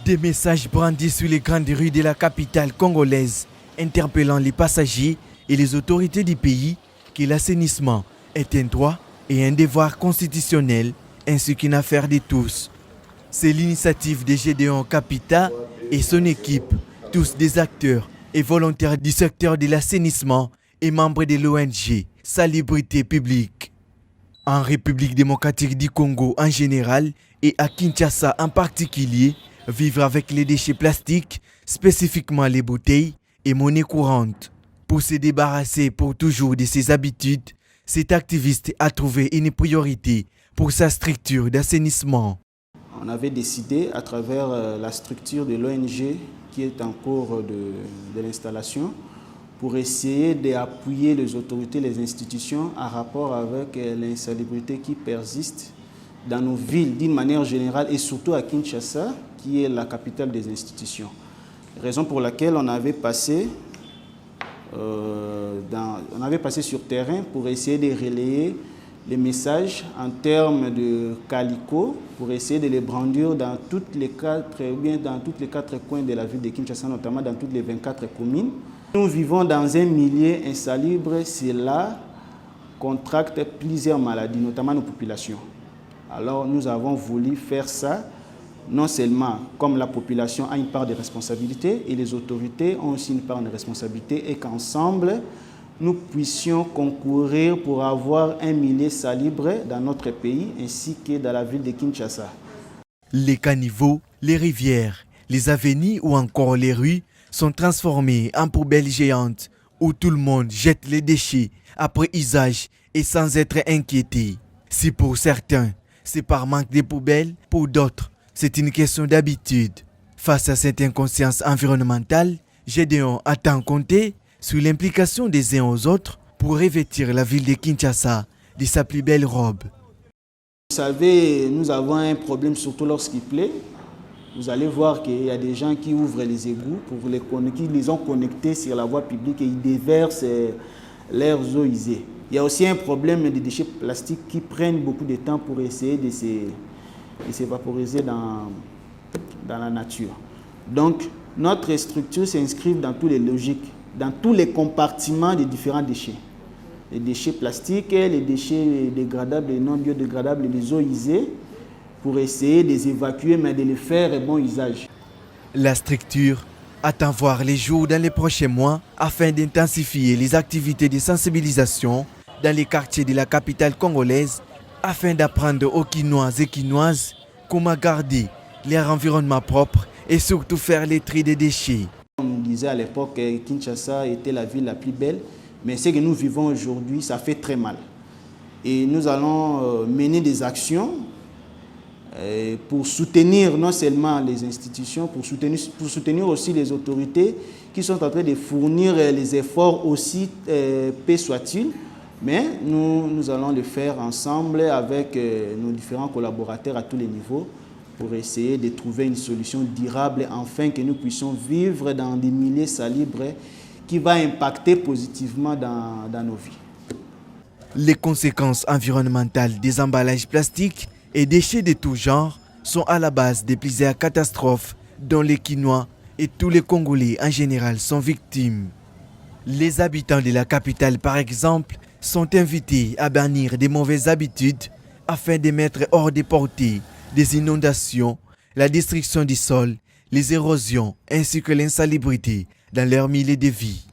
Des messages brandis sur les grandes rues de la capitale congolaise, interpellant les passagers et les autorités du pays que l'assainissement est un droit et un devoir constitutionnel ainsi qu'une affaire de tous. C'est l'initiative de Gédéon Kapita et son équipe, tous des acteurs et volontaires du secteur de l'assainissement et membres de l'ONG Salubrité Publique. En République démocratique du Congo en général et à Kinshasa en particulier, vivre avec les déchets plastiques, spécifiquement les bouteilles, est monnaie courante. Pour se débarrasser pour toujours de ses habitudes, cet activiste a trouvé une priorité pour sa structure d'assainissement. On avait décidé à travers la structure de l'ONG qui est en cours de l'installation pour essayer d'appuyer les autorités, les institutions en rapport avec l'insalubrité qui persiste dans nos villes d'une manière générale et surtout à Kinshasa, qui est la capitale des institutions. Raison pour laquelle on avait passé sur terrain pour essayer de relayer les messages en termes de calico pour essayer de les brandir dans toutes les quatre coins de la ville de Kinshasa, notamment dans toutes les 24 communes. Nous vivons dans un milieu insalubre, cela contracte plusieurs maladies, notamment nos populations. Alors nous avons voulu faire ça, non seulement comme la population a une part de responsabilité et les autorités ont aussi une part de responsabilité et qu'ensemble, nous puissions concourir pour avoir un milieu salubre dans notre pays ainsi que dans la ville de Kinshasa. Les caniveaux, les rivières, les avenues ou encore les rues sont transformés en poubelles géantes où tout le monde jette les déchets après usage et sans être inquiété. Si pour certains, c'est par manque de poubelles, pour d'autres, c'est une question d'habitude. Face à cette inconscience environnementale, Gédéon a tant compté sur l'implication des uns aux autres pour revêtir la ville de Kinshasa de sa plus belle robe. Vous savez, nous avons un problème surtout lorsqu'il pleut. Vous allez voir qu'il y a des gens qui ouvrent les égouts, qui les ont connectés sur la voie publique et ils déversent leurs eaux usées. Il y a aussi un problème des déchets plastiques qui prennent beaucoup de temps pour essayer de s'évaporiser dans la nature. Donc, notre structure s'inscrit dans toutes les logiques, dans tous les compartiments des différents déchets. Les déchets plastiques, les déchets dégradables et non biodégradables, les eaux usées, pour essayer de les évacuer, mais de les faire bon usage. La structure attend voir les jours dans les prochains mois afin d'intensifier les activités de sensibilisation dans les quartiers de la capitale congolaise afin d'apprendre aux Kinois et Kinoises comment garder leur environnement propre et surtout faire le tri des déchets. On nous disait à l'époque que Kinshasa était la ville la plus belle, mais ce que nous vivons aujourd'hui, ça fait très mal. Et nous allons mener des actions pour soutenir non seulement les institutions, pour soutenir aussi les autorités qui sont en train de fournir les efforts aussi, peu soit-il, mais nous allons le faire ensemble avec nos différents collaborateurs à tous les niveaux pour essayer de trouver une solution durable afin que nous puissions vivre dans des milieux salubres qui vont impacter positivement dans nos vies. Les conséquences environnementales des emballages plastiques et déchets de tout genre sont à la base de plusieurs catastrophes dont les Kinois et tous les Congolais en général sont victimes. Les habitants de la capitale, par exemple, sont invités à bannir des mauvaises habitudes afin de mettre hors de portée des inondations, la destruction du sol, les érosions ainsi que l'insalubrité dans leur milieu de vie.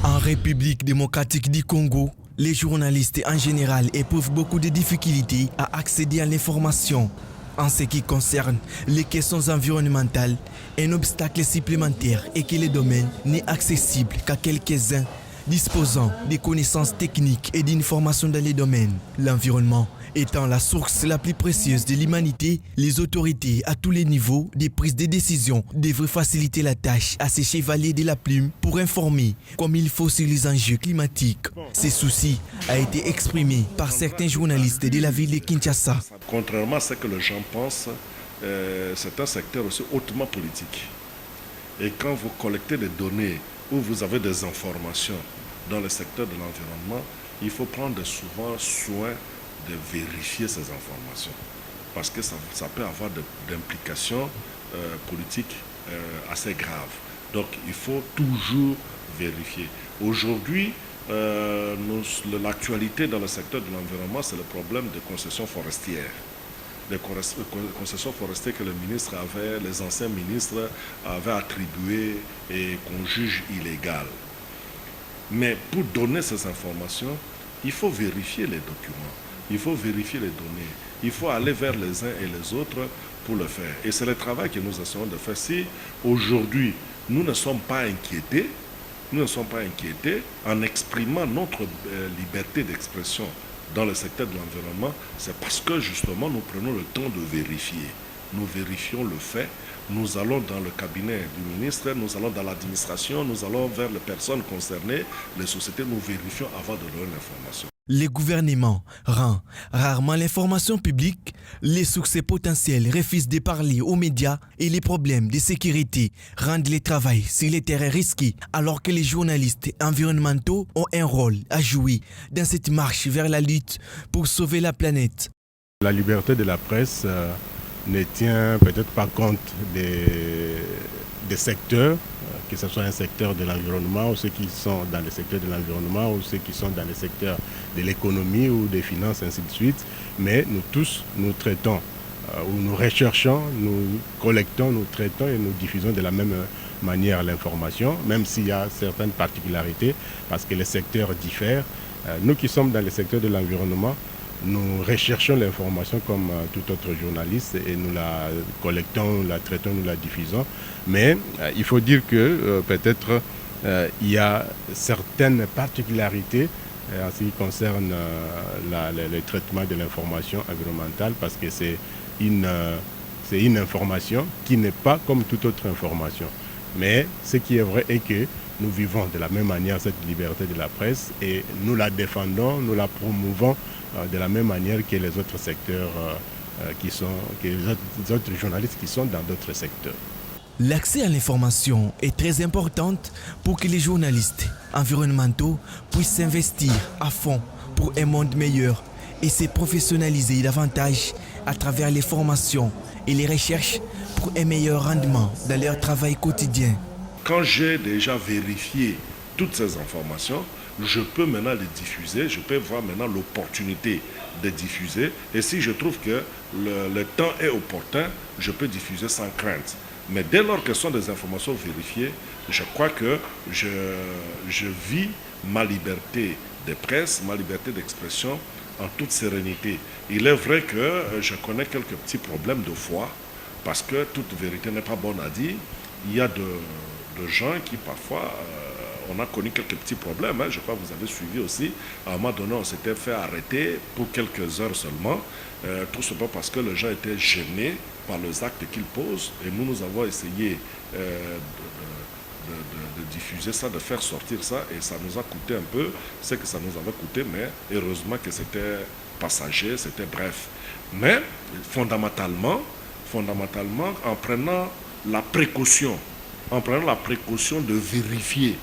En République démocratique du Congo, les journalistes en général éprouvent beaucoup de difficultés à accéder à l'information. En ce qui concerne les questions environnementales, un obstacle supplémentaire est que le domaine n'est accessible qu'à quelques-uns disposant des connaissances techniques et d'informations dans les domaines. L'environnement étant la source la plus précieuse de l'humanité, les autorités à tous les niveaux des prises de décision devraient faciliter la tâche à ces chevaliers de la plume pour informer comme il faut sur les enjeux climatiques. Ce souci a été exprimé par certains journalistes de la ville de Kinshasa. Contrairement à ce que les gens pensent, c'est un secteur aussi hautement politique. Et quand vous collectez des données ou vous avez des informations dans le secteur de l'environnement, il faut prendre souvent soin de vérifier ces informations. parce que ça peut avoir d'implications politiques assez graves. Donc il faut toujours vérifier. Aujourd'hui, l'actualité dans le secteur de l'environnement, c'est le problème des concessions forestières. Les concessions forestières que les anciens ministres avaient attribuées et qu'on juge illégales. Mais pour donner ces informations, il faut vérifier les documents, il faut vérifier les données, il faut aller vers les uns et les autres pour le faire. Et c'est le travail que nous essayons de faire. Si aujourd'hui, nous ne sommes pas inquiétés, en exprimant notre liberté d'expression dans le secteur de l'environnement, c'est parce que justement nous prenons le temps de vérifier. Nous vérifions le fait, nous allons dans le cabinet du ministre, nous allons dans l'administration, nous allons vers les personnes concernées, les sociétés, nous vérifions avant de donner l'information. Le gouvernement rend rarement l'information publique, les succès potentiels refusent de parler aux médias et les problèmes de sécurité rendent le travail sur les terrains risqués, alors que les journalistes environnementaux ont un rôle à jouer dans cette marche vers la lutte pour sauver la planète. La liberté de la presse ne tient peut-être pas compte des secteurs, que ce soit un secteur de l'environnement ou ceux qui sont dans le secteur de l'environnement ou ceux qui sont dans le secteur de l'économie ou des finances, ainsi de suite. Mais nous tous, nous traitons ou nous recherchons, nous collectons, nous traitons et nous diffusons de la même manière l'information, même s'il y a certaines particularités parce que les secteurs diffèrent. Nous qui sommes dans le secteur de l'environnement, nous recherchons l'information comme tout autre journaliste et nous la collectons, nous la traitons, nous la diffusons. Mais il faut dire que peut-être il y a certaines particularités en ce qui concerne le traitement de l'information environnementale parce que c'est une information qui n'est pas comme toute autre information. Mais ce qui est vrai est que nous vivons de la même manière cette liberté de la presse et nous la défendons, nous la promouvons de la même manière que les autres secteurs, que les autres journalistes qui sont dans d'autres secteurs. L'accès à l'information est très important pour que les journalistes environnementaux puissent s'investir à fond pour un monde meilleur et se professionnaliser davantage à travers les formations et les recherches pour un meilleur rendement dans leur travail quotidien. Quand j'ai déjà vérifié toutes ces informations, je peux maintenant les diffuser, je peux voir maintenant l'opportunité de diffuser. Et si je trouve que le temps est opportun, je peux diffuser sans crainte. Mais dès lors que ce sont des informations vérifiées, je crois que je vis ma liberté de presse, ma liberté d'expression en toute sérénité. Il est vrai que je connais quelques petits problèmes de foi, parce que toute vérité n'est pas bonne à dire. Il y a de gens qui parfois... on a connu quelques petits problèmes, je crois que vous avez suivi aussi. À un moment donné, on s'était fait arrêter pour quelques heures seulement, tout simplement parce que les gens étaient gênés par les actes qu'ils posent. Et nous avons essayé de diffuser ça, de faire sortir ça, et ça nous a coûté un peu ce que ça nous avait coûté, mais heureusement que c'était passager, c'était bref. Mais fondamentalement, en prenant la précaution de vérifier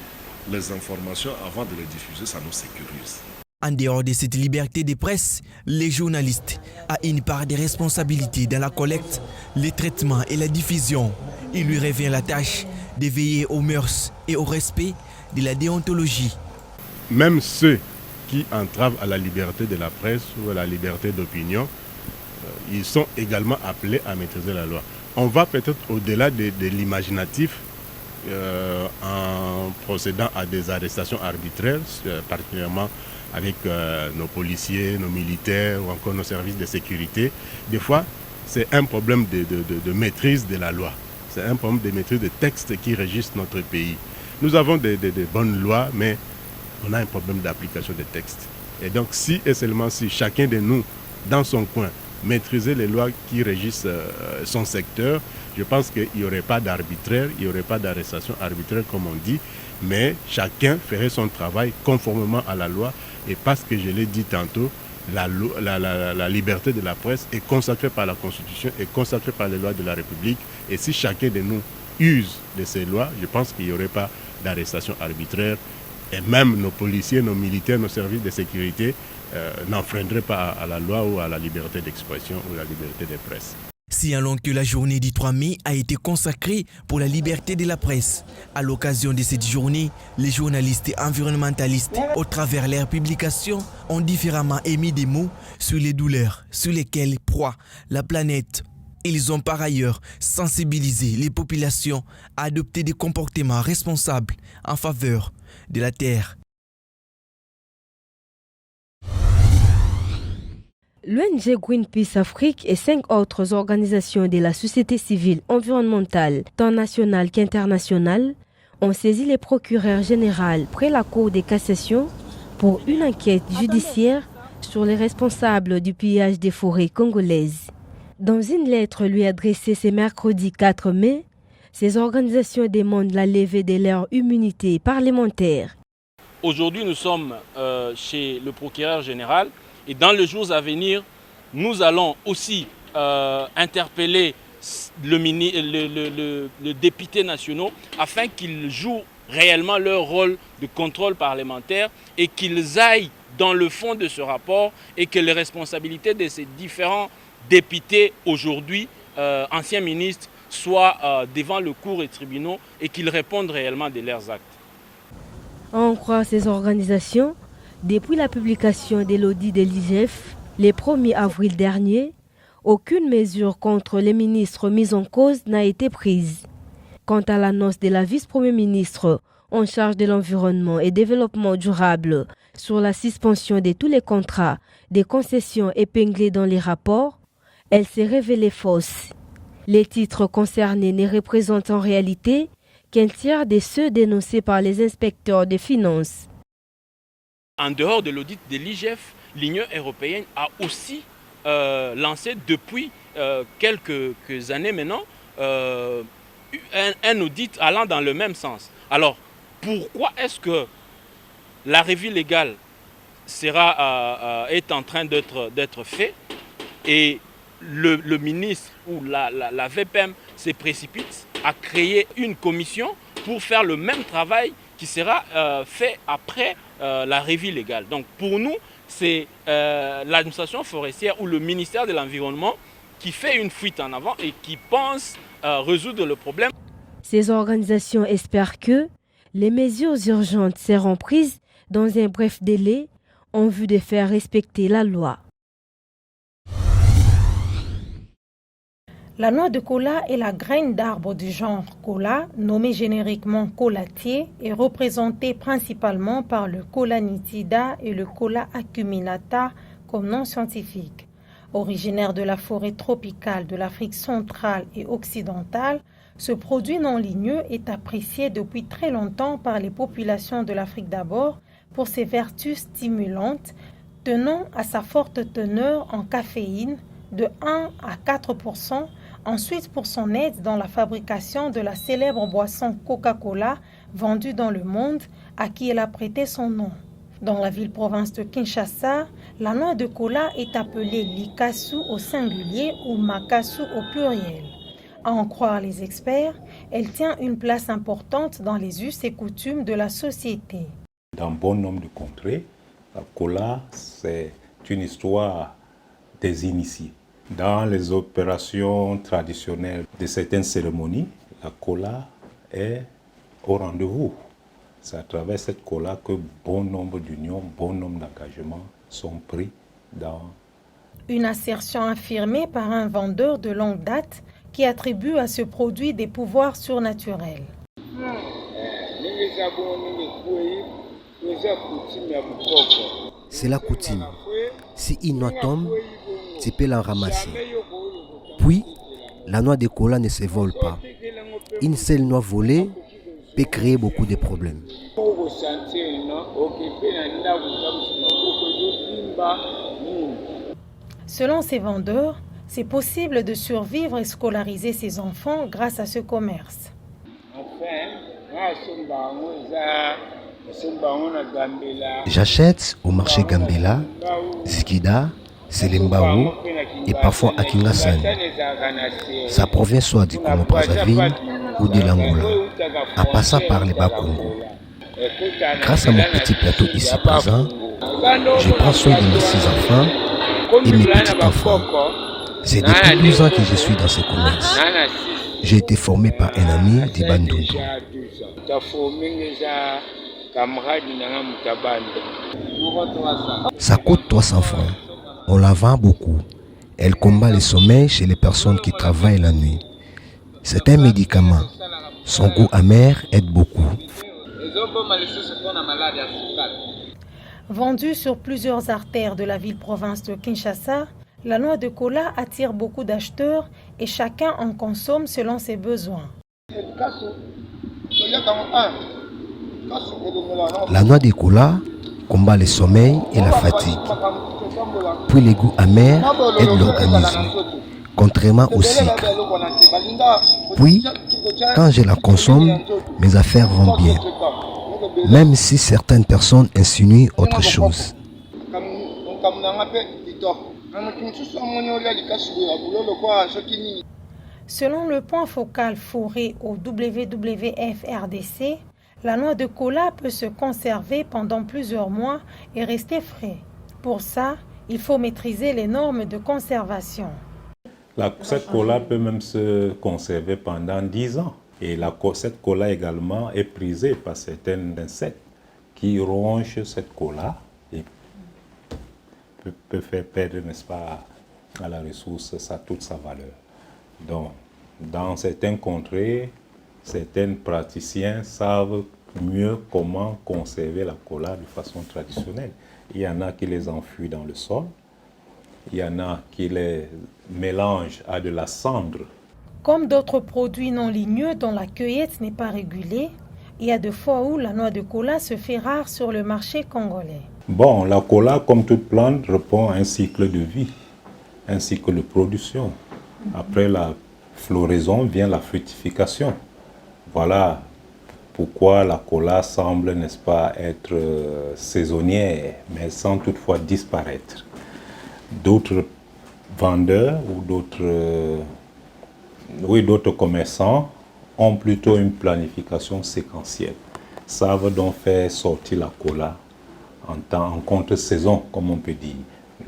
les informations avant de les diffuser, ça nous sécurise. En dehors de cette liberté de presse, les journalistes ont une part de responsabilité dans la collecte, le traitement et la diffusion. Il lui revient la tâche de veiller aux mœurs et au respect de la déontologie. Même ceux qui entravent à la liberté de la presse ou à la liberté d'opinion, ils sont également appelés à maîtriser la loi. On va peut-être au-delà de l'imaginatif, en procédant à des arrestations arbitraires, particulièrement avec nos policiers, nos militaires ou encore nos services de sécurité. Des fois, c'est un problème de maîtrise de la loi. C'est un problème de maîtrise des textes qui régissent notre pays. Nous avons des bonnes lois, mais on a un problème d'application des textes. Et donc, si et seulement si chacun de nous, dans son coin, maîtriser les lois qui régissent son secteur, je pense qu'il n'y aurait pas d'arbitraire, il n'y aurait pas d'arrestation arbitraire comme on dit, mais chacun ferait son travail conformément à la loi. Et parce que je l'ai dit tantôt, la liberté de la presse est consacrée par la Constitution, est consacrée par les lois de la République. Et si chacun de nous use de ces lois, je pense qu'il n'y aurait pas d'arrestation arbitraire Et même nos policiers, nos militaires, nos services de sécurité n'enfreindraient pas à la loi ou à la liberté d'expression ou à la liberté de presse. Signalons que la journée du 3 mai a été consacrée pour la liberté de la presse. À l'occasion de cette journée, les journalistes et environnementalistes, au travers leurs publications, ont différemment émis des mots sur les douleurs sur lesquelles proie la planète. Ils ont par ailleurs sensibilisé les populations à adopter des comportements responsables en faveur de la Terre. L'ONG Greenpeace Afrique et 5 autres organisations de la société civile environnementale, tant nationales qu'internationales, ont saisi les procureurs généraux près la Cour de cassation pour une enquête judiciaire sur les responsables du pillage des forêts congolaises. Dans une lettre lui adressée ce mercredi 4 mai, ces organisations demandent la levée de leur immunité parlementaire. Aujourd'hui, nous sommes chez le procureur général. Et dans les jours à venir, nous allons aussi interpeller le député national afin qu'ils jouent réellement leur rôle de contrôle parlementaire et qu'ils aillent dans le fond de ce rapport et que les responsabilités de ces différents députés aujourd'hui, anciens ministres, soient devant le cour et tribunaux et qu'ils répondent réellement de leurs actes. En croire ces organisations, depuis la publication de l'audit de l'IGF, le 1er avril dernier, aucune mesure contre les ministres mis en cause n'a été prise. Quant à l'annonce de la vice-premier ministre en charge de l'environnement et développement durable sur la suspension de tous les contrats des concessions épinglés dans les rapports, elle s'est révélée fausse. Les titres concernés ne représentent en réalité qu'un tiers de ceux dénoncés par les inspecteurs des finances. En dehors de l'audit de l'IGF, l'Union européenne a aussi lancé depuis quelques années maintenant un audit allant dans le même sens. Alors, pourquoi est-ce que la revue légale est en train d'être faite et le ministre ou la VPM se précipite à créer une commission pour faire le même travail qui sera fait après la revue légale. Donc pour nous, c'est l'administration forestière ou le ministère de l'Environnement qui fait une fuite en avant et qui pense résoudre le problème. Ces organisations espèrent que les mesures urgentes seront prises dans un bref délai en vue de faire respecter la loi. La noix de cola est la graine d'arbre du genre cola, nommée génériquement colatier, est représentée principalement par le Cola nitida et le Cola acuminata comme nom scientifique. Originaire de la forêt tropicale de l'Afrique centrale et occidentale, ce produit non ligneux est apprécié depuis très longtemps par les populations de l'Afrique d'abord pour ses vertus stimulantes, tenant à sa forte teneur en caféine de 1 à 4%, ensuite pour son aide dans la fabrication de la célèbre boisson Coca-Cola vendue dans le monde, à qui elle a prêté son nom. Dans la ville-province de Kinshasa, la noix de cola est appelée likasu au singulier ou makasu au pluriel. À en croire les experts, elle tient une place importante dans les us et coutumes de la société. Dans bon nombre de contrées, la cola, c'est une histoire des initiés. Dans les opérations traditionnelles de certaines cérémonies, la cola est au rendez-vous. C'est à travers cette cola que bon nombre d'unions, bon nombre d'engagements sont pris dans... Une assertion affirmée par un vendeur de longue date qui attribue à ce produit des pouvoirs surnaturels. C'est la coutume. Si une noix tombe, tu peux la ramasser. Puis, la noix de cola ne se vole pas. Une seule noix volée peut créer beaucoup de problèmes. Selon ces vendeurs, c'est possible de survivre et scolariser ses enfants grâce à ce commerce. J'achète au marché Gambela, Zikida, Selembao et parfois à Kingasani. Ça provient soit du Congo-Brazzaville ou de l'Angola, en passant par les Bas-Congo. Grâce à mon petit plateau ici présent, je prends soin de mes 6 enfants et mes petits-enfants. C'est depuis 12 ans que je suis dans ce commerce. J'ai été formé par un ami d'Ibandundu. Ça coûte 300 francs. On la vend beaucoup. Elle combat le sommeil chez les personnes qui travaillent la nuit. C'est un médicament. Son goût amer aide beaucoup. Vendue sur plusieurs artères de la ville-province de Kinshasa, la noix de cola attire beaucoup d'acheteurs et chacun en consomme selon ses besoins. La noix de cola combat le sommeil et la fatigue. Puis les goûts amers aident l'organisme, contrairement au sucre. Puis, quand je la consomme, mes affaires vont bien. Même si certaines personnes insinuent autre chose. Selon le point focal fourré au WWF RDC, la noix de cola peut se conserver pendant plusieurs mois et rester frais. Pour ça, il faut maîtriser les normes de conservation. Cette cola peut même se conserver pendant 10 ans. Et cette cola également est prisée par certains insectes qui rongent cette cola et peut faire perdre, n'est-ce pas, à la ressource toute sa valeur. Donc, dans certaines contrées, certains praticiens savent mieux comment conserver la cola de façon traditionnelle. Il y en a qui les enfuient dans le sol, il y en a qui les mélangent à de la cendre. Comme d'autres produits non ligneux dont la cueillette n'est pas régulée, il y a des fois où la noix de cola se fait rare sur le marché congolais. Bon, la cola, comme toute plante, répond à un cycle de vie, un cycle de production. Après la floraison vient la fructification. Voilà pourquoi la cola semble, n'est-ce pas, être saisonnière, mais sans toutefois disparaître. D'autres vendeurs ou d'autres commerçants ont plutôt une planification séquentielle. Savent donc faire sortir la cola en contre-saison, comme on peut dire,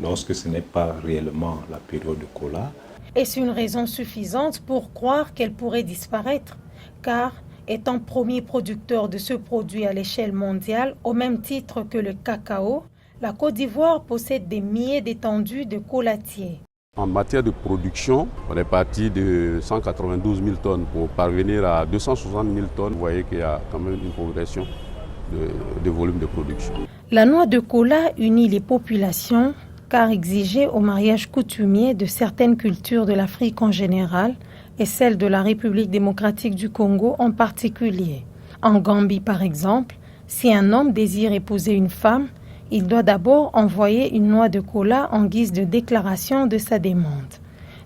lorsque ce n'est pas réellement la période de cola. Est-ce une raison suffisante pour croire qu'elle pourrait disparaître? Car, étant premier producteur de ce produit à l'échelle mondiale, au même titre que le cacao, la Côte d'Ivoire possède des milliers d'étendues de colatiers. En matière de production, on est parti de 192 000 tonnes pour parvenir à 260 000 tonnes. Vous voyez qu'il y a quand même une progression de volume de production. La noix de cola unit les populations car exigée au mariage coutumier de certaines cultures de l'Afrique en général et celle de la République démocratique du Congo en particulier. En Gambie par exemple, si un homme désire épouser une femme, il doit d'abord envoyer une noix de cola en guise de déclaration de sa demande.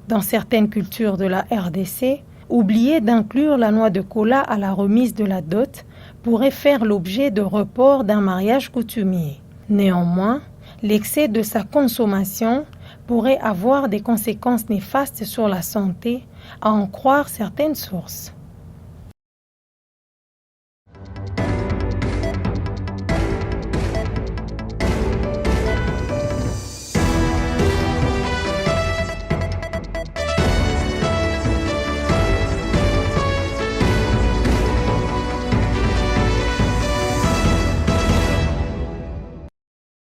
Dans certaines cultures de la RDC, oublier d'inclure la noix de cola à la remise de la dot pourrait faire l'objet de report d'un mariage coutumier. Néanmoins, l'excès de sa consommation pourrait avoir des conséquences néfastes sur la santé, à en croire certaines sources.